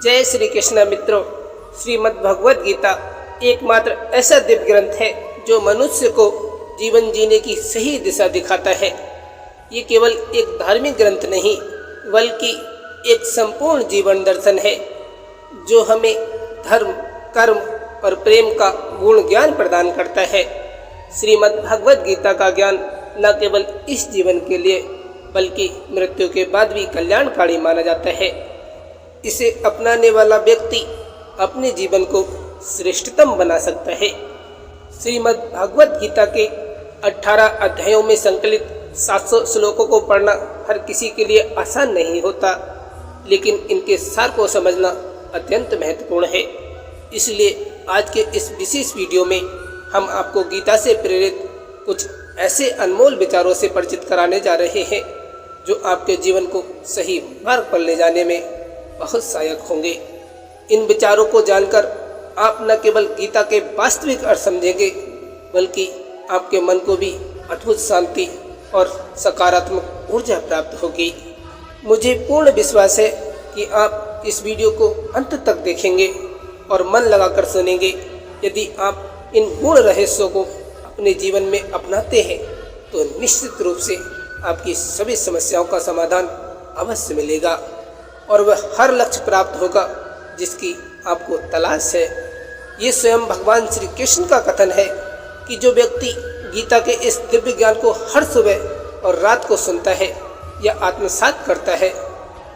जय श्री कृष्ण मित्रों। श्रीमद् भगवद गीता एकमात्र ऐसा दिव्य ग्रंथ है जो मनुष्य को जीवन जीने की सही दिशा दिखाता है। ये केवल एक धार्मिक ग्रंथ नहीं बल्कि एक संपूर्ण जीवन दर्शन है जो हमें धर्म, कर्म और प्रेम का गुण ज्ञान प्रदान करता है। श्रीमद् भगवद गीता का ज्ञान न केवल इस जीवन के लिए बल्कि मृत्यु के बाद भी कल्याणकारी माना जाता है। इसे अपनाने वाला व्यक्ति अपने जीवन को श्रेष्ठतम बना सकता है। श्रीमद् भगवद गीता के 18 अध्यायों में संकलित 700 श्लोकों को पढ़ना हर किसी के लिए आसान नहीं होता, लेकिन इनके सार को समझना अत्यंत महत्वपूर्ण है। इसलिए आज के इस विशेष वीडियो में हम आपको गीता से प्रेरित कुछ ऐसे अनमोल विचारों से परिचित कराने जा रहे हैं जो आपके जीवन को सही मार्ग पर ले जाने में बहुत सहायक होंगे। इन विचारों को जानकर आप न केवल गीता के वास्तविक अर्थ समझेंगे बल्कि आपके मन को भी अद्भुत शांति और सकारात्मक ऊर्जा प्राप्त होगी। मुझे पूर्ण विश्वास है कि आप इस वीडियो को अंत तक देखेंगे और मन लगाकर सुनेंगे। यदि आप इन गुण रहस्यों को अपने जीवन में अपनाते हैं तो निश्चित रूप से आपकी सभी समस्याओं का समाधान अवश्य मिलेगा और वह हर लक्ष्य प्राप्त होगा जिसकी आपको तलाश है। ये स्वयं भगवान श्री कृष्ण का कथन है कि जो व्यक्ति गीता के इस दिव्य ज्ञान को हर सुबह और रात को सुनता है या आत्मसात करता है,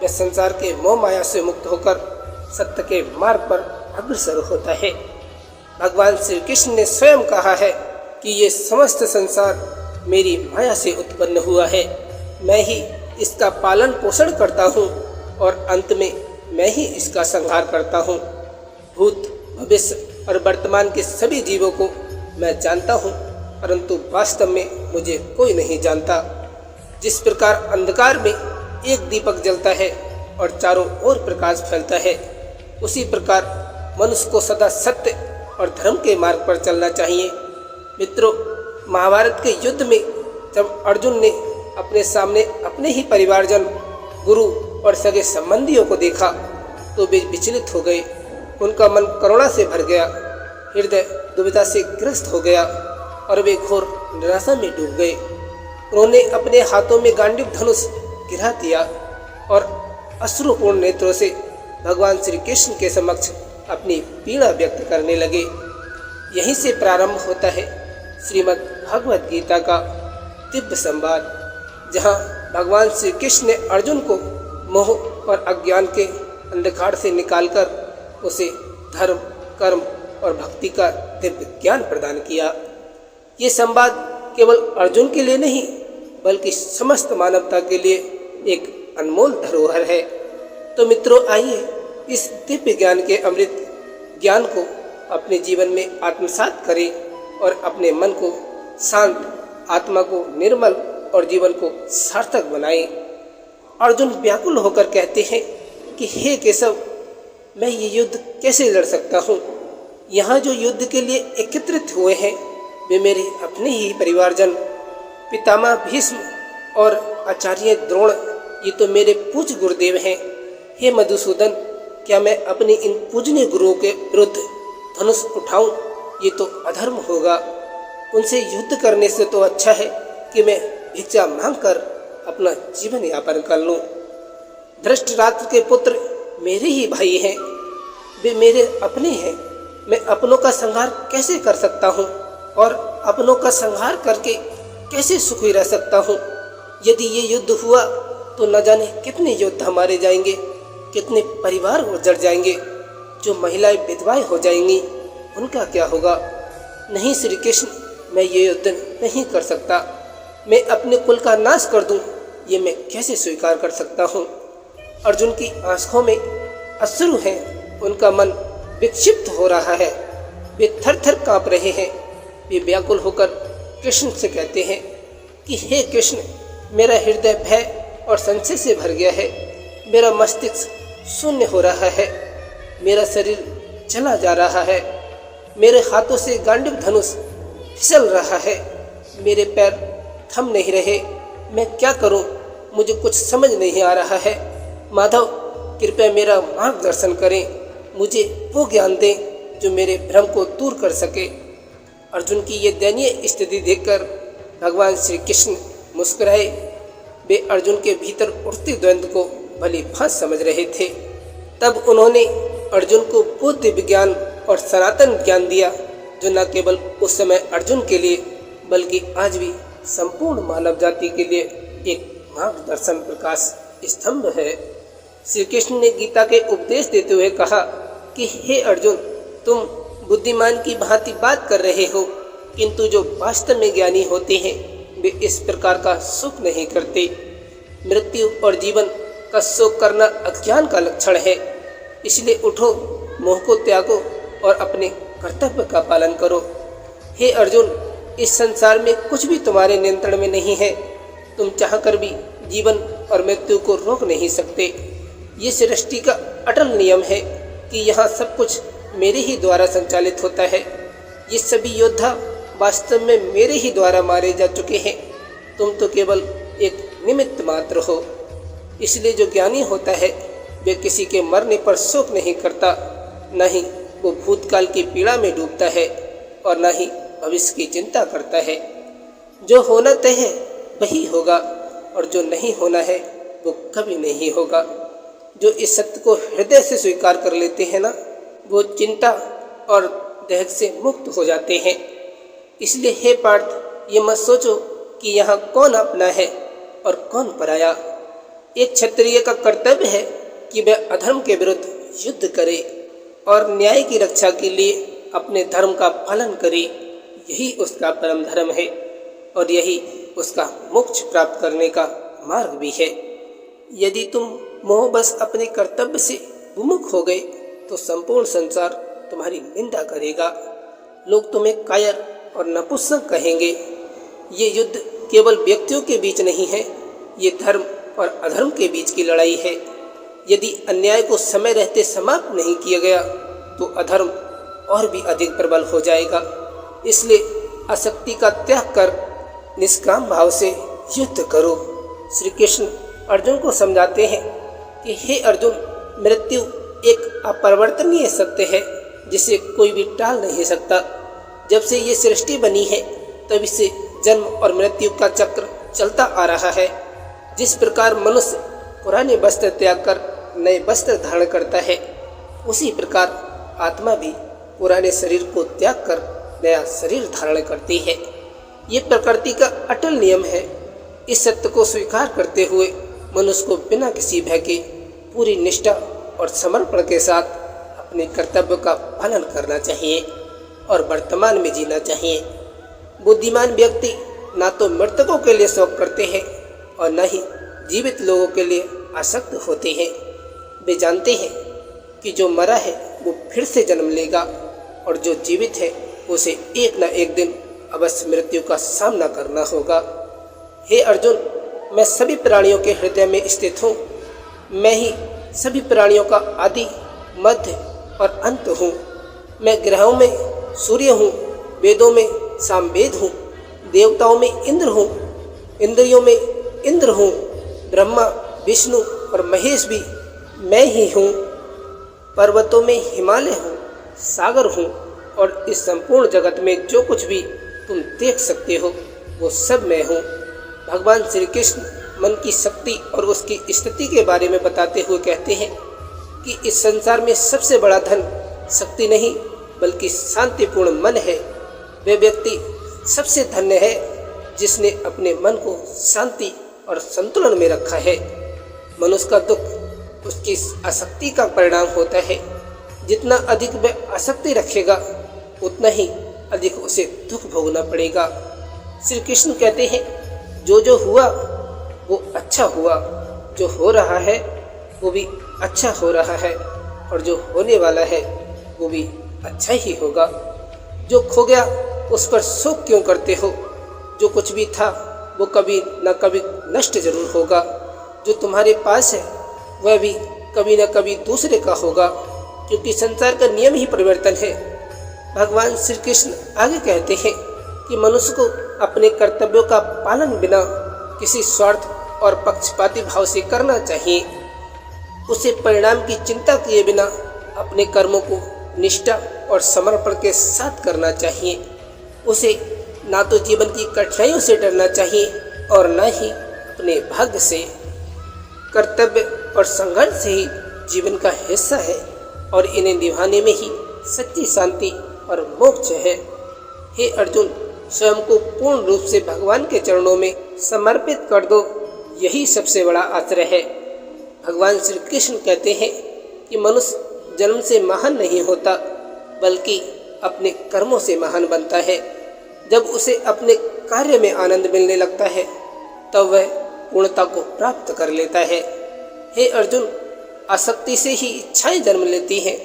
वह संसार के मोह माया से मुक्त होकर सत्य के मार्ग पर अग्रसर होता है। भगवान श्री कृष्ण ने स्वयं कहा है कि ये समस्त संसार मेरी माया से उत्पन्न हुआ है, मैं ही इसका पालन पोषण करता हूँ और अंत में मैं ही इसका संहार करता हूँ। भूत, भविष्य और वर्तमान के सभी जीवों को मैं जानता हूँ, परंतु वास्तव में मुझे कोई नहीं जानता। जिस प्रकार अंधकार में एक दीपक जलता है और चारों ओर प्रकाश फैलता है, उसी प्रकार मनुष्य को सदा सत्य और धर्म के मार्ग पर चलना चाहिए। मित्रों, महाभारत के युद्ध में जब अर्जुन ने अपने सामने अपने ही परिवारजन, गुरु और सगे संबंधियों को देखा तो वे विचलित हो गए। उनका मन करुणा से भर गया, हृदय दुविधा से ग्रस्त हो गया और वे घोर निराशा में डूब गए। उन्होंने अपने हाथों में गांडीव धनुष गिरा दिया और अश्रुपूर्ण नेत्रों से भगवान श्री कृष्ण के समक्ष अपनी पीड़ा व्यक्त करने लगे। यहीं से प्रारंभ होता है श्रीमद् भगवद गीता का दिव्य संवाद, जहाँ भगवान श्री कृष्ण ने अर्जुन को मोह और अज्ञान के अंधकार से निकालकर उसे धर्म, कर्म और भक्ति का दिव्य ज्ञान प्रदान किया। ये संवाद केवल अर्जुन के लिए नहीं बल्कि समस्त मानवता के लिए एक अनमोल धरोहर है। तो मित्रों, आइए इस दिव्य ज्ञान के अमृत ज्ञान को अपने जीवन में आत्मसात करें और अपने मन को शांत, आत्मा को निर्मल और जीवन को सार्थक बनाएं। अर्जुन व्याकुल होकर कहते हैं कि हे केशव, मैं ये युद्ध कैसे लड़ सकता हूँ? यहाँ जो युद्ध के लिए एकत्रित हुए हैं वे मेरे अपने ही परिवारजन, पितामह भीष्म और आचार्य द्रोण, ये तो मेरे पूज्य गुरुदेव हैं। हे मधुसूदन, क्या मैं अपने इन पूजनीय गुरुओं के विरुद्ध धनुष उठाऊं? ये तो अधर्म होगा। उनसे युद्ध करने से तो अच्छा है कि मैं भिक्षा मांगकर अपना जीवन यापन कर लूं। धृतराष्ट्र के पुत्र मेरे ही भाई हैं, वे मेरे अपने हैं। मैं अपनों का संहार कैसे कर सकता हूँ और अपनों का संहार करके कैसे सुखी रह सकता हूँ? यदि ये युद्ध हुआ तो न जाने कितने योद्धा मारे जाएंगे, कितने परिवार उजड़ जाएंगे, जो महिलाएं विधवाएं हो जाएंगी, उनका क्या होगा? नहीं श्री कृष्ण, मैं ये युद्ध नहीं कर सकता। मैं अपने कुल का नाश कर दूं, ये मैं कैसे स्वीकार कर सकता हूँ? अर्जुन की आंखों में अश्रु हैं, उनका मन विक्षिप्त हो रहा है, वे थर थर काँप रहे हैं। वे व्याकुल होकर कृष्ण से कहते हैं कि हे कृष्ण, मेरा हृदय भय और संशय से भर गया है, मेरा मस्तिष्क शून्य हो रहा है, मेरा शरीर चला जा रहा है, मेरे हाथों से गांडीव धनुष फिसल रहा है, मेरे पैर थम नहीं रहे, मैं क्या करूं? मुझे कुछ समझ नहीं आ रहा है। माधव, कृपया मेरा मार्गदर्शन करें, मुझे वो ज्ञान दें जो मेरे भ्रम को दूर कर सके। अर्जुन की ये दयनीय स्थिति देखकर भगवान श्री कृष्ण मुस्कुराए। वे अर्जुन के भीतर उठते द्वंद्व को भली भांति समझ रहे थे। तब उन्होंने अर्जुन को वो दिव्य ज्ञान और सनातन ज्ञान दिया जो न केवल उस समय अर्जुन के लिए बल्कि आज भी संपूर्ण मानव जाति के लिए एक मार्गदर्शन प्रकाश स्तंभ है। श्री कृष्ण ने गीता के उपदेश देते हुए कहा कि हे अर्जुन, तुम बुद्धिमान की भांति बात कर रहे हो, किंतु जो वास्तव में ज्ञानी होते हैं वे इस प्रकार का सुख नहीं करते। मृत्यु और जीवन का शोक करना अज्ञान का लक्षण है। इसलिए उठो, मोह को त्यागो और अपने कर्तव्य का पालन करो। हे अर्जुन, इस संसार में कुछ भी तुम्हारे नियंत्रण में नहीं है। तुम चाहकर भी जीवन और मृत्यु को रोक नहीं सकते। ये सृष्टि का अटल नियम है कि यहाँ सब कुछ मेरे ही द्वारा संचालित होता है। ये सभी योद्धा वास्तव में मेरे ही द्वारा मारे जा चुके हैं। तुम तो केवल एक निमित्त मात्र हो। इसलिए जो ज्ञानी होता है वे किसी के मरने पर शोक नहीं करता, न ही वो भूतकाल की पीड़ा में डूबता है और न ही भविष्य की चिंता करता है। जो होना तय है वही होगा और जो नहीं होना है वो कभी नहीं होगा। जो इस सत्य को हृदय से स्वीकार कर लेते हैं ना, वो चिंता और देह से मुक्त हो जाते हैं। इसलिए हे पार्थ, ये मत सोचो कि यहाँ कौन अपना है और कौन पराया। एक क्षत्रिय का कर्तव्य है कि वह अधर्म के विरुद्ध युद्ध करे और न्याय की रक्षा के लिए अपने धर्म का पालन करे। यही उसका परम धर्म है और यही उसका मोक्ष प्राप्त करने का मार्ग भी है। यदि तुम मोहबस अपने कर्तव्य से विमुख हो गए तो संपूर्ण संसार तुम्हारी निंदा करेगा। लोग तुम्हें कायर और नपुंसक कहेंगे। ये युद्ध केवल व्यक्तियों के बीच नहीं है, ये धर्म और अधर्म के बीच की लड़ाई है। यदि अन्याय को समय रहते समाप्त नहीं किया गया तो अधर्म और भी अधिक प्रबल हो जाएगा। इसलिए आसक्ति का त्याग कर निष्काम भाव से युद्ध करो। श्री कृष्ण अर्जुन को समझाते हैं कि हे अर्जुन, मृत्यु एक अपरिवर्तनीय सत्य है जिसे कोई भी टाल नहीं सकता। जब से ये सृष्टि बनी है तब से जन्म और मृत्यु का चक्र चलता आ रहा है। जिस प्रकार मनुष्य पुराने वस्त्र त्याग कर नए वस्त्र धारण करता है, उसी प्रकार आत्मा भी पुराने शरीर को त्याग कर नया शरीर धारण करती है। ये प्रकृति का अटल नियम है। इस सत्य को स्वीकार करते हुए मनुष्य को बिना किसी भय के पूरी निष्ठा और समर्पण के साथ अपने कर्तव्य का पालन करना चाहिए और वर्तमान में जीना चाहिए। बुद्धिमान व्यक्ति ना तो मृतकों के लिए शोक करते हैं और न ही जीवित लोगों के लिए आसक्त होते हैं। वे जानते हैं कि जो मरा है वो फिर से जन्म लेगा और जो जीवित है उसे एक न एक दिन अवश्य मृत्यु का सामना करना होगा। हे अर्जुन, मैं सभी प्राणियों के हृदय में स्थित हूँ। मैं ही सभी प्राणियों का आदि, मध्य और अंत हूँ। मैं ग्रहों में सूर्य हूँ, वेदों में सामवेद हूँ, देवताओं में इंद्र हूँ, इंद्रियों में इंद्र हूँ, ब्रह्मा, विष्णु और महेश भी मैं ही हूँ। पर्वतों में हिमालय हूँ, सागर हूँ और इस संपूर्ण जगत में जो कुछ भी तुम देख सकते हो वो सब मैं हूँ। भगवान श्री कृष्ण मन की शक्ति और उसकी स्थिति के बारे में बताते हुए कहते हैं कि इस संसार में सबसे बड़ा धन शक्ति नहीं बल्कि शांतिपूर्ण मन है। वे व्यक्ति सबसे धन्य है जिसने अपने मन को शांति और संतुलन में रखा है। मनुष्य का दुख उसकी आसक्ति का परिणाम होता है। जितना अधिक वह आसक्ति रखेगा उतना ही अधिक उसे दुख भोगना पड़ेगा। श्री कृष्ण कहते हैं, जो हुआ वो अच्छा हुआ, जो हो रहा है वो भी अच्छा हो रहा है और जो होने वाला है वो भी अच्छा ही होगा। जो खो गया उस पर शोक क्यों करते हो? जो कुछ भी था वो कभी न कभी नष्ट जरूर होगा। जो तुम्हारे पास है वह भी कभी न कभी दूसरे का होगा, क्योंकि संसार का नियम ही परिवर्तन है। भगवान श्री कृष्ण आगे कहते हैं कि मनुष्य को अपने कर्तव्यों का पालन बिना किसी स्वार्थ और पक्षपाती भाव से करना चाहिए। उसे परिणाम की चिंता किए बिना अपने कर्मों को निष्ठा और समर्पण के साथ करना चाहिए। उसे ना तो जीवन की कठिनाइयों से डरना चाहिए और न ही अपने भाग्य से। कर्तव्य और संघर्ष ही जीवन का हिस्सा है और इन्हें निभाने में ही सच्ची शांति और मोक्ष है। हे अर्जुन, स्वयं को पूर्ण रूप से भगवान के चरणों में समर्पित कर दो, यही सबसे बड़ा आश्रय है। भगवान श्री कृष्ण कहते हैं कि मनुष्य जन्म से महान नहीं होता, बल्कि अपने कर्मों से महान बनता है। जब उसे अपने कार्य में आनंद मिलने लगता है तब वह पूर्णता को प्राप्त कर लेता है। हे अर्जुन, आसक्ति से ही इच्छाएं जन्म लेती हैं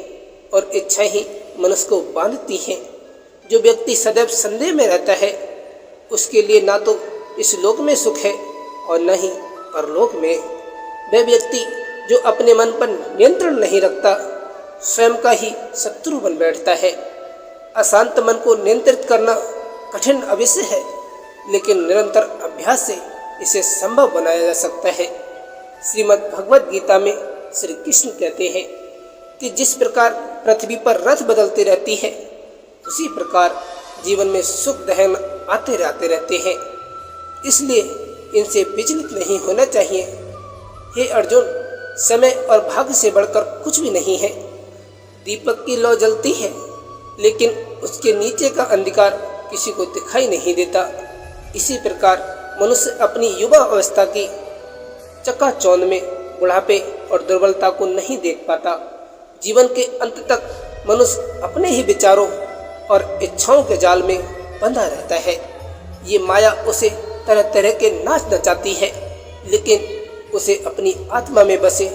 और इच्छाएं ही मनुष्य को बांधती हैं। जो व्यक्ति सदैव संदेह में रहता है उसके लिए ना तो इस लोक में सुख है और न ही परलोक में। वह व्यक्ति जो अपने मन पर नियंत्रण नहीं रखता स्वयं का ही शत्रु बन बैठता है। अशांत मन को नियंत्रित करना कठिन अवश्य है, लेकिन निरंतर अभ्यास से इसे संभव बनाया जा सकता है। श्रीमद् भगवद गीता में श्री कृष्ण कहते हैं कि जिस प्रकार पृथ्वी पर रथ बदलती रहती है उसी प्रकार जीवन में सुख दहन आते रहते हैं, इसलिए इनसे विचलित नहीं होना चाहिए। हे अर्जुन, समय और भाग्य से बढ़कर कुछ भी नहीं है। दीपक की लौ जलती है लेकिन उसके नीचे का अंधकार किसी को दिखाई नहीं देता। इसी प्रकार मनुष्य अपनी युवा अवस्था की चकाचौंध में बुढ़ापे और दुर्बलता को नहीं देख पाता। जीवन के अंत तक मनुष्य अपने ही विचारों और इच्छाओं के जाल में बंधा रहता है। ये माया उसे तरह तरह के नाच नचाती है, लेकिन उसे अपनी आत्मा में बसे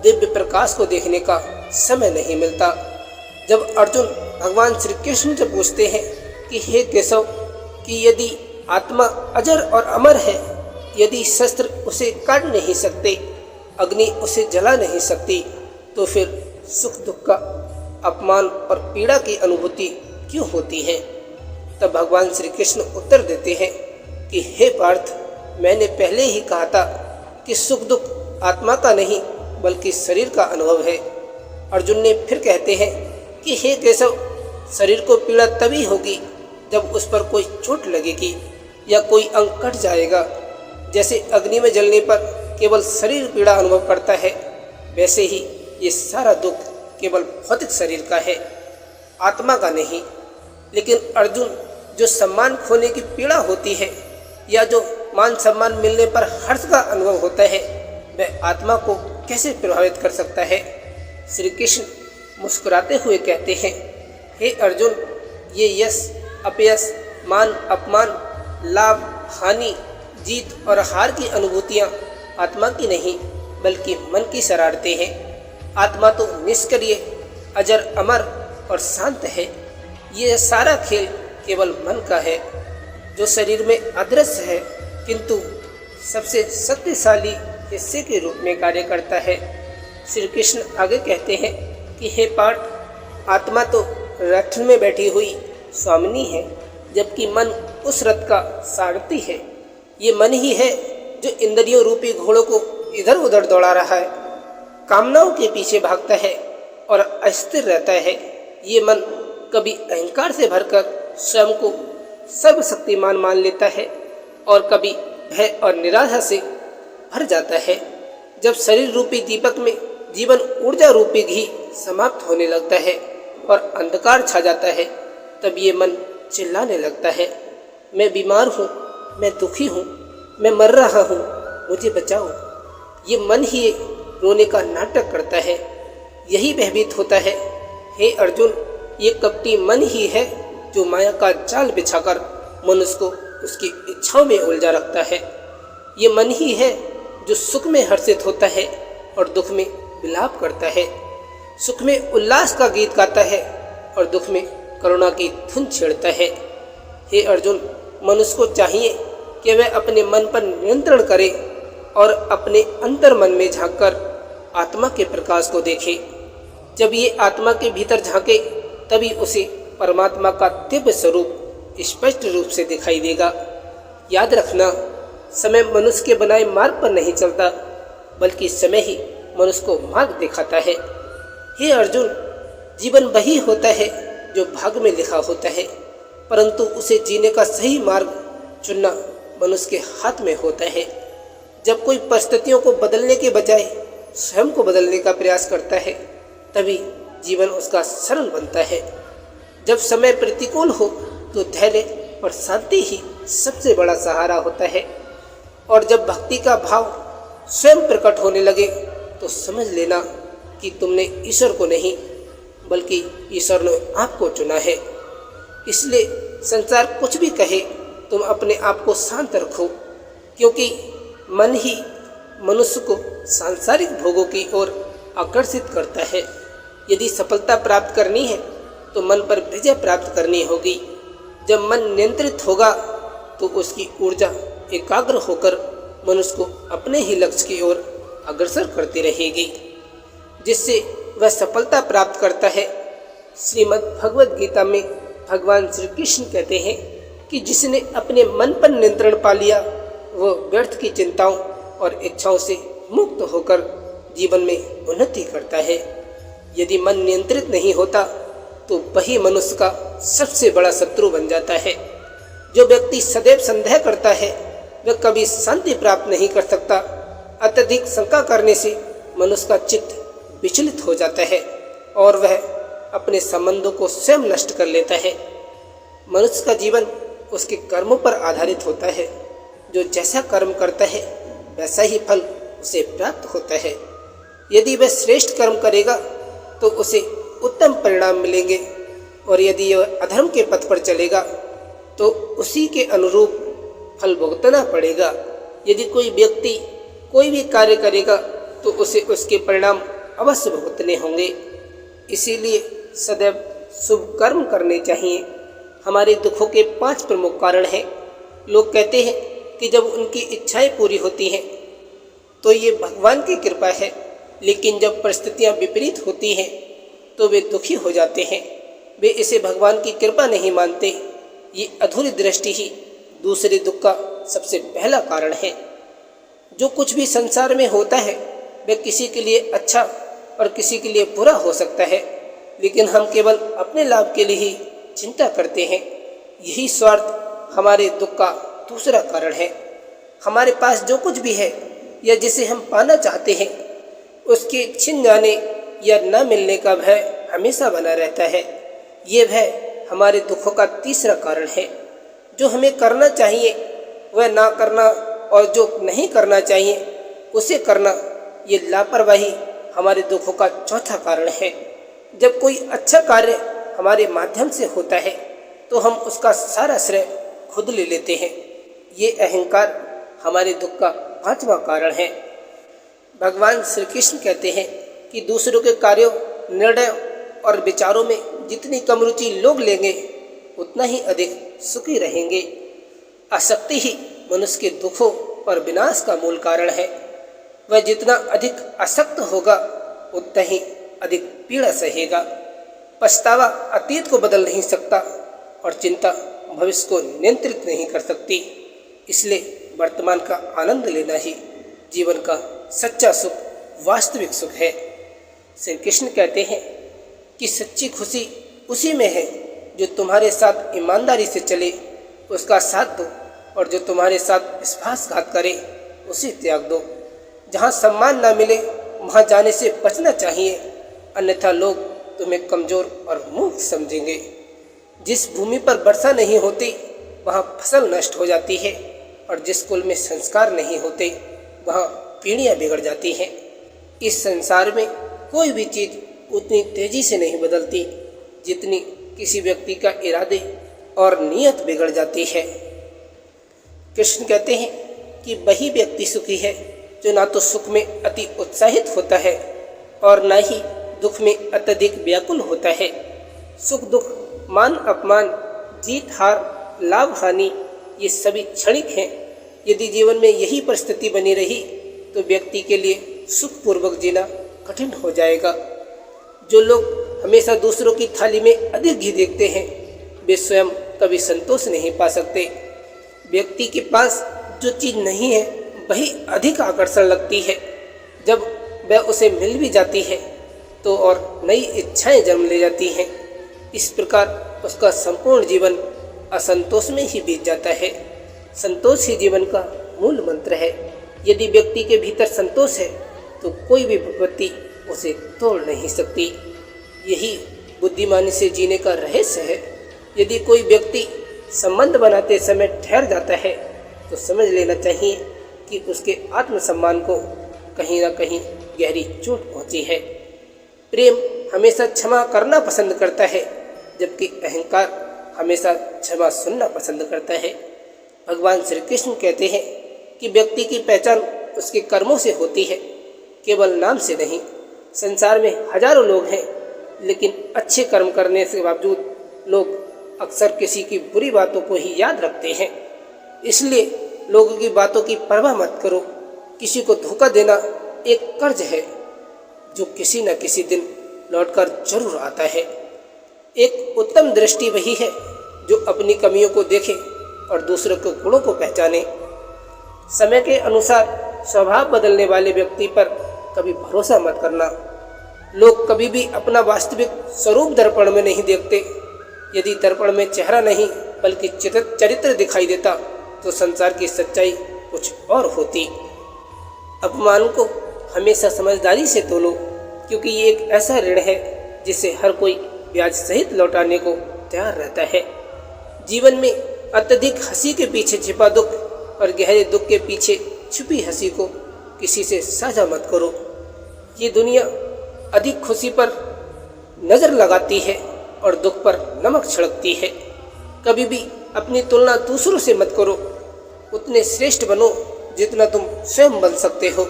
दिव्य प्रकाश को देखने का समय नहीं मिलता। जब अर्जुन भगवान श्री कृष्ण से पूछते हैं कि हे केशव, कि यदि आत्मा अजर और अमर है, यदि शस्त्र उसे काट नहीं सकते, अग्नि उसे जला नहीं सकती, तो फिर सुख दुख का अपमान और पीड़ा की अनुभूति क्यों होती है? तब भगवान श्री कृष्ण उत्तर देते हैं कि हे पार्थ, मैंने पहले ही कहा था कि सुख दुख आत्मा का नहीं बल्कि शरीर का अनुभव है। अर्जुन ने फिर कहते हैं कि हे केशव, शरीर को पीड़ा तभी होगी जब उस पर कोई चोट लगेगी या कोई अंग कट जाएगा। जैसे अग्नि में जलने पर केवल शरीर पीड़ा अनुभव करता है, वैसे ही ये सारा दुख केवल भौतिक शरीर का है, आत्मा का नहीं। लेकिन अर्जुन, जो सम्मान खोने की पीड़ा होती है या जो मान सम्मान मिलने पर हर्ष का अनुभव होता है, वह आत्मा को कैसे प्रभावित कर सकता है? श्री कृष्ण मुस्कुराते हुए कहते हैं, हे अर्जुन, ये यश अपयश, मान अपमान, लाभ हानि, जीत और हार की अनुभूतियाँ आत्मा की नहीं बल्कि मन की शरारतें हैं। आत्मा तो निष्क्रिय, अजर, अमर और शांत है। ये सारा खेल केवल मन का है, जो शरीर में अदृश्य है किंतु सबसे शक्तिशाली हिस्से के रूप में कार्य करता है। श्री कृष्ण आगे कहते हैं कि हे पार्थ, आत्मा तो रथ में बैठी हुई स्वामिनी है, जबकि मन उस रथ का सारथी है। ये मन ही है जो इंद्रियों रूपी घोड़ों को इधर उधर दौड़ा रहा है, कामनाओं के पीछे भागता है और अस्थिर रहता है। ये मन कभी अहंकार से भरकर स्वयं को सर्वशक्तिमान मान लेता है और कभी भय और निराशा से भर जाता है। जब शरीर रूपी दीपक में जीवन ऊर्जा रूपी घी समाप्त होने लगता है और अंधकार छा जाता है, तब ये मन चिल्लाने लगता है, मैं बीमार हूँ, मैं दुखी हूँ, मैं मर रहा हूँ, मुझे बचाओ। ये मन ही रोने का नाटक करता है, यही भयभीत होता है। हे अर्जुन, ये कपटी मन ही है जो माया का जाल बिछाकर मनुष्य को उसकी इच्छाओं में उलझा रखता है। ये मन ही है जो सुख में हर्षित होता है और दुख में विलाप करता है, सुख में उल्लास का गीत गाता है और दुख में करुणा की धुन छेड़ता है। हे अर्जुन, मनुष्य को चाहिए कि वह अपने मन पर नियंत्रण करे और अपने अंतर मन में झांककर आत्मा के प्रकाश को देखे। जब ये आत्मा के भीतर झांके तभी उसे परमात्मा का दिव्य स्वरूप स्पष्ट रूप से दिखाई देगा। याद रखना, समय मनुष्य के बनाए मार्ग पर नहीं चलता, बल्कि समय ही मनुष्य को मार्ग दिखाता है। हे अर्जुन, जीवन वही होता है जो भाग्य में लिखा होता है, परंतु उसे जीने का सही मार्ग चुनना मनुष्य के हाथ में होता है। जब कोई परिस्थितियों को बदलने के बजाय स्वयं को बदलने का प्रयास करता है, तभी जीवन उसका सरल बनता है। जब समय प्रतिकूल हो तो धैर्य और शांति ही सबसे बड़ा सहारा होता है, और जब भक्ति का भाव स्वयं प्रकट होने लगे तो समझ लेना कि तुमने ईश्वर को नहीं बल्कि ईश्वर ने आपको चुना है। इसलिए संसार कुछ भी कहे, तुम अपने आप को शांत रखो, क्योंकि मन ही मनुष्य को सांसारिक भोगों की ओर आकर्षित करता है। यदि सफलता प्राप्त करनी है तो मन पर विजय प्राप्त करनी होगी। जब मन नियंत्रित होगा तो उसकी ऊर्जा एकाग्र होकर मनुष्य को अपने ही लक्ष्य की ओर अग्रसर करती रहेगी, जिससे वह सफलता प्राप्त करता है। श्रीमद् भगवद गीता में भगवान श्री कृष्ण कहते हैं कि जिसने अपने मन पर नियंत्रण पा लिया वह व्यर्थ की चिंताओं और इच्छाओं से मुक्त होकर जीवन में उन्नति करता है। यदि मन नियंत्रित नहीं होता तो वही मनुष्य का सबसे बड़ा शत्रु बन जाता है। जो व्यक्ति सदैव संदेह करता है वह कभी शांति प्राप्त नहीं कर सकता। अत्यधिक शंका करने से मनुष्य का चित्त विचलित हो जाता है और वह अपने संबंधों को स्वयं नष्ट कर लेता है। मनुष्य का जीवन उसके कर्मों पर आधारित होता है। जो जैसा कर्म करता है वैसा ही फल उसे प्राप्त होता है। यदि वह श्रेष्ठ कर्म करेगा तो उसे उत्तम परिणाम मिलेंगे, और यदि वह अधर्म के पथ पर चलेगा तो उसी के अनुरूप फल भुगतना पड़ेगा। यदि कोई व्यक्ति कोई भी कार्य करेगा तो उसे उसके परिणाम अवश्य भुगतने होंगे। इसीलिए सदैव शुभ कर्म करने चाहिए। हमारे दुखों के 5 प्रमुख कारण हैं। लोग कहते हैं कि जब उनकी इच्छाएं पूरी होती हैं तो ये भगवान की कृपा है, लेकिन जब परिस्थितियां विपरीत होती हैं तो वे दुखी हो जाते हैं। वे इसे भगवान की कृपा नहीं मानते। ये अधूरी दृष्टि ही दूसरे दुख का सबसे पहला कारण है। जो कुछ भी संसार में होता है वह किसी के लिए अच्छा और किसी के लिए बुरा हो सकता है, लेकिन हम केवल अपने लाभ के लिए ही चिंता करते हैं। यही स्वार्थ हमारे दुख का दूसरा कारण है। हमारे पास जो कुछ भी है या जिसे हम पाना चाहते हैं उसके छिन जाने या न मिलने का भय हमेशा बना रहता है। ये भय हमारे दुखों का तीसरा कारण है। जो हमें करना चाहिए वह ना करना और जो नहीं करना चाहिए उसे करना, ये लापरवाही हमारे दुखों का चौथा कारण है। जब कोई अच्छा कार्य हमारे माध्यम से होता है तो हम उसका सारा श्रेय खुद ले लेते हैं। ये अहंकार हमारे दुख का 5वां कारण है। भगवान श्री कृष्ण कहते हैं कि दूसरों के कार्यों, निर्णयों और विचारों में जितनी कम रुचि लोग लेंगे उतना ही अधिक सुखी रहेंगे। आसक्ति ही मनुष्य के दुखों और विनाश का मूल कारण है। वह जितना अधिक आसक्त होगा उतना ही अधिक पीड़ा सहेगा। पछतावा अतीत को बदल नहीं सकता और चिंता भविष्य को नियंत्रित नहीं कर सकती। इसलिए वर्तमान का आनंद लेना ही जीवन का सच्चा सुख, वास्तविक सुख है। श्री कृष्ण कहते हैं कि सच्ची खुशी उसी में है जो तुम्हारे साथ ईमानदारी से चले उसका साथ दो, और जो तुम्हारे साथ विश्वासघात करे उसे त्याग दो। जहाँ सम्मान ना मिले वहाँ जाने से बचना चाहिए, अन्यथा लोग तुम्हें कमज़ोर और मूर्ख समझेंगे। जिस भूमि पर वर्षा नहीं होती वहाँ फसल नष्ट हो जाती है, और जिस कुल में संस्कार नहीं होते वहाँ पीढ़ियाँ बिगड़ जाती हैं। इस संसार में कोई भी चीज़ उतनी तेज़ी से नहीं बदलती जितनी किसी व्यक्ति का इरादे और नीयत बिगड़ जाती है। कृष्ण कहते हैं कि वही व्यक्ति सुखी है जो ना तो सुख में अति उत्साहित होता है और न ही दुख में अत्यधिक व्याकुल होता है। सुख दुख, मान अपमान, जीत हार, लाभ हानि, ये सभी क्षणिक हैं। यदि जीवन में यही परिस्थिति बनी रही तो व्यक्ति के लिए सुखपूर्वक जीना कठिन हो जाएगा। जो लोग हमेशा दूसरों की थाली में अधिक घी देखते हैं वे स्वयं कभी संतोष नहीं पा सकते। व्यक्ति के पास जो चीज़ नहीं है वही अधिक आकर्षण लगती है। जब वह उसे मिल भी जाती है तो और नई इच्छाएं जन्म ले जाती हैं। इस प्रकार उसका संपूर्ण जीवन असंतोष में ही बीत जाता है। संतोष ही जीवन का मूल मंत्र है। यदि व्यक्ति के भीतर संतोष है तो कोई भी विपत्ति उसे तोड़ नहीं सकती। यही बुद्धिमानी से जीने का रहस्य है। यदि कोई व्यक्ति संबंध बनाते समय ठहर जाता है तो समझ लेना चाहिए कि उसके आत्मसम्मान को कहीं ना कहीं गहरी चोट पहुंची है। प्रेम हमेशा क्षमा करना पसंद करता है, जबकि अहंकार हमेशा क्षमा सुनना पसंद करता है। भगवान श्री कृष्ण कहते हैं कि व्यक्ति की पहचान उसके कर्मों से होती है, केवल नाम से नहीं। संसार में हजारों लोग हैं, लेकिन अच्छे कर्म करने के बावजूद लोग अक्सर किसी की बुरी बातों को ही याद रखते हैं। इसलिए लोगों की बातों की परवाह मत करो। किसी को धोखा देना एक कर्ज है जो किसी न किसी दिन लौटकर जरूर आता है। एक उत्तम दृष्टि वही है जो अपनी कमियों को देखे और दूसरों के गुणों को पहचाने। समय के अनुसार स्वभाव बदलने वाले व्यक्ति पर कभी भरोसा मत करना। लोग कभी भी अपना वास्तविक स्वरूप दर्पण में नहीं देखते। यदि दर्पण में चेहरा नहीं बल्कि चरित्र दिखाई देता तो संसार की सच्चाई कुछ और होती। अपमान को हमेशा समझदारी से तोलो, क्योंकि ये एक ऐसा ऋण है जिसे हर कोई ब्याज सहित लौटाने को तैयार रहता है। जीवन में अत्यधिक हंसी के पीछे छिपा दुख और गहरे दुख के पीछे छुपी हंसी को किसी से साझा मत करो। ये दुनिया अधिक खुशी पर नज़र लगाती है और दुख पर नमक छिड़कती है। कभी भी अपनी तुलना दूसरों से मत करो। उतने श्रेष्ठ बनो जितना तुम स्वयं बन सकते हो।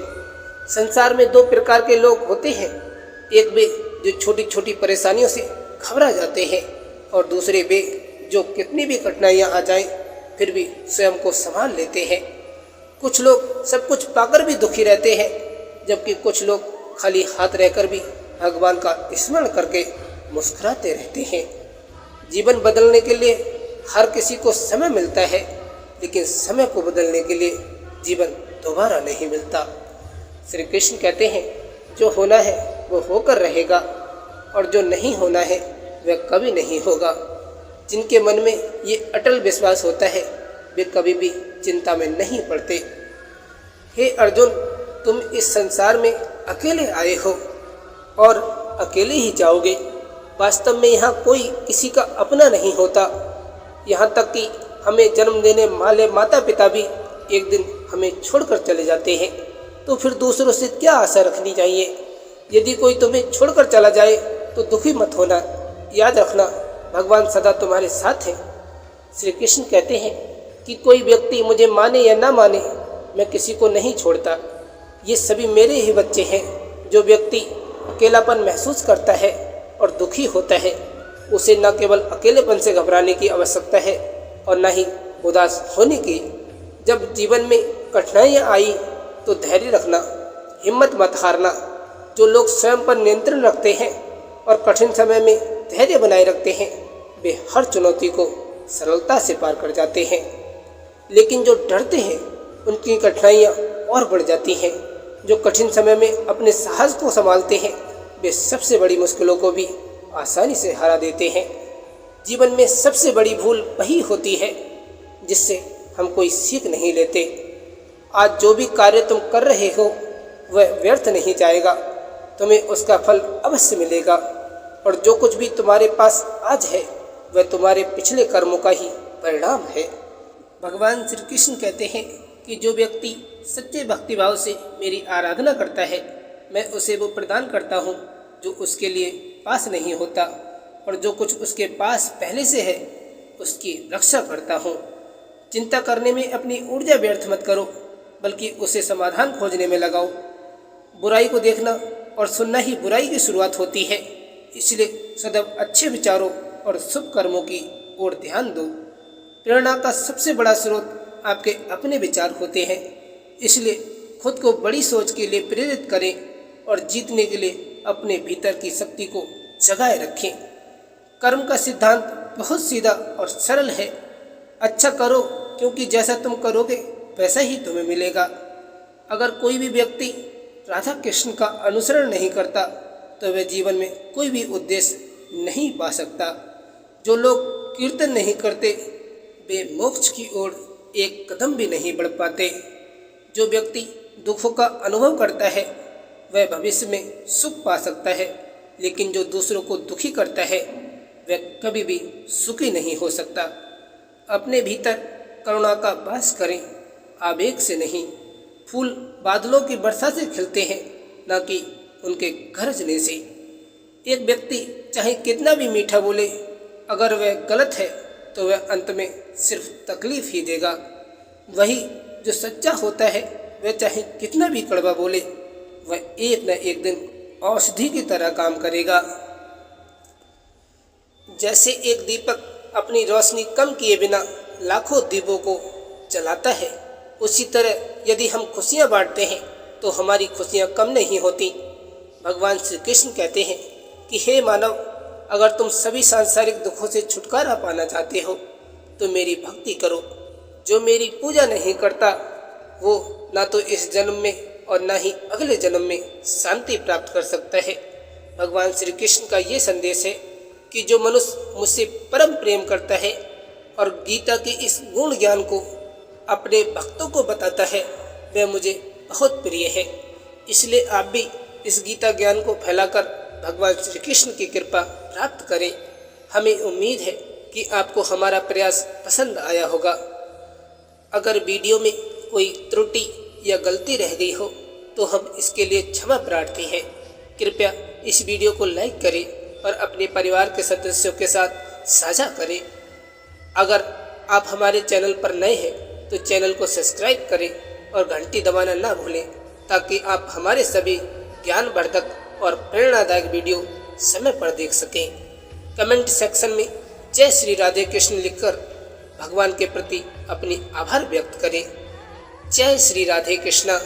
संसार में दो प्रकार के लोग होते हैं, एक वे जो छोटी छोटी परेशानियों से घबरा जाते हैं और दूसरे वे जो कितनी भी कठिनाइयाँ आ जाएं फिर भी स्वयं को संभाल लेते हैं। कुछ लोग सब कुछ पाकर भी दुखी रहते हैं, जबकि कुछ लोग खाली हाथ रहकर भी भगवान का स्मरण करके मुस्कुराते रहते हैं। जीवन बदलने के लिए हर किसी को समय मिलता है, लेकिन समय को बदलने के लिए जीवन दोबारा नहीं मिलता। श्री कृष्ण कहते हैं जो होना है वो होकर रहेगा और जो नहीं होना है वह कभी नहीं होगा। जिनके मन में ये अटल विश्वास होता है वे कभी भी चिंता में नहीं पड़ते। हे अर्जुन, तुम इस संसार में अकेले आए हो और अकेले ही जाओगे। वास्तव में यहाँ कोई किसी का अपना नहीं होता। यहाँ तक कि हमें जन्म देने वाले माता पिता भी एक दिन हमें छोड़कर चले जाते हैं, तो फिर दूसरों से क्या आशा रखनी चाहिए। यदि कोई तुम्हें छोड़कर चला जाए तो दुखी मत होना। याद रखना, भगवान सदा तुम्हारे साथ हैं। श्री कृष्ण कहते हैं कि कोई व्यक्ति मुझे माने या ना माने, मैं किसी को नहीं छोड़ता। ये सभी मेरे ही बच्चे हैं। जो व्यक्ति अकेलापन महसूस करता है और दुखी होता है, उसे न केवल अकेलेपन से घबराने की आवश्यकता है और न ही उदास होने की। जब जीवन में कठिनाइयाँ आई तो धैर्य रखना, हिम्मत मत हारना। जो लोग स्वयं पर नियंत्रण रखते हैं और कठिन समय में धैर्य बनाए रखते हैं, वे हर चुनौती को सरलता से पार कर जाते हैं। लेकिन जो डरते हैं उनकी कठिनाइयाँ और बढ़ जाती हैं। जो कठिन समय में अपने साहस को संभालते हैं, वे सबसे बड़ी मुश्किलों को भी आसानी से हरा देते हैं। जीवन में सबसे बड़ी भूल वही होती है जिससे हम कोई सीख नहीं लेते। आज जो भी कार्य तुम कर रहे हो वह व्यर्थ नहीं जाएगा, तुम्हें उसका फल अवश्य मिलेगा। और जो कुछ भी तुम्हारे पास आज है वह तुम्हारे पिछले कर्मों का ही परिणाम है। भगवान श्री कृष्ण कहते हैं कि जो व्यक्ति सच्चे भक्तिभाव से मेरी आराधना करता है, मैं उसे वो प्रदान करता हूँ जो उसके लिए पास नहीं होता, और जो कुछ उसके पास पहले से है उसकी रक्षा करता हूँ। चिंता करने में अपनी ऊर्जा व्यर्थ मत करो, बल्कि उसे समाधान खोजने में लगाओ। बुराई को देखना और सुनना ही बुराई की शुरुआत होती है, इसलिए सदैव अच्छे विचारों और शुभ कर्मों की ओर ध्यान दो। प्रेरणा का सबसे बड़ा स्रोत आपके अपने विचार होते हैं, इसलिए खुद को बड़ी सोच के लिए प्रेरित करें और जीतने के लिए अपने भीतर की शक्ति को जगाए रखें। कर्म का सिद्धांत बहुत सीधा और सरल है। अच्छा करो, क्योंकि जैसा तुम करोगे वैसा ही तुम्हें मिलेगा। अगर कोई भी व्यक्ति राधा कृष्ण का अनुसरण नहीं करता तो वह जीवन में कोई भी उद्देश्य नहीं पा सकता। जो लोग कीर्तन नहीं करते वे मोक्ष की ओर एक कदम भी नहीं बढ़ पाते। जो व्यक्ति दुखों का अनुभव करता है वह भविष्य में सुख पा सकता है, लेकिन जो दूसरों को दुखी करता है वह कभी भी सुखी नहीं हो सकता। अपने भीतर करुणा का वास करें, आवेग से नहीं। फूल बादलों की वर्षा से खिलते हैं, न कि उनके गरजने से। एक व्यक्ति चाहे कितना भी मीठा बोले, अगर वह गलत है तो वह अंत में सिर्फ तकलीफ ही देगा। वही जो सच्चा होता है वह चाहे कितना भी कड़वा बोले, वह एक न एक दिन औषधि की तरह काम करेगा। जैसे एक दीपक अपनी रोशनी कम किए बिना लाखों दीपों को जलाता है, उसी तरह यदि हम खुशियाँ बांटते हैं तो हमारी खुशियाँ कम नहीं होती। भगवान श्री कृष्ण कहते हैं कि हे मानव, अगर तुम सभी सांसारिक दुखों से छुटकारा पाना चाहते हो तो मेरी भक्ति करो। जो मेरी पूजा नहीं करता वो ना तो इस जन्म में और ना ही अगले जन्म में शांति प्राप्त कर सकता है। भगवान श्री कृष्ण का ये संदेश है कि जो मनुष्य मुझसे परम प्रेम करता है और गीता के इस गुण ज्ञान को अपने भक्तों को बताता है वह मुझे बहुत प्रिय है। इसलिए आप भी इस गीता ज्ञान को फैलाकर भगवान श्री कृष्ण की कृपा प्राप्त करें। हमें उम्मीद है कि आपको हमारा प्रयास पसंद आया होगा। अगर वीडियो में कोई त्रुटि या गलती रह गई हो तो हम इसके लिए क्षमा प्रार्थी हैं। कृपया इस वीडियो को लाइक करें और अपने परिवार के सदस्यों के साथ साझा करें। अगर आप हमारे चैनल पर नए हैं तो चैनल को सब्सक्राइब करें और घंटी दबाना ना भूलें, ताकि आप हमारे सभी ज्ञानवर्धक और प्रेरणादायक वीडियो समय पर देख सकें। कमेंट सेक्शन में जय श्री राधे कृष्ण लिखकर भगवान के प्रति अपनी आभार व्यक्त करें। जय श्री राधे कृष्णा।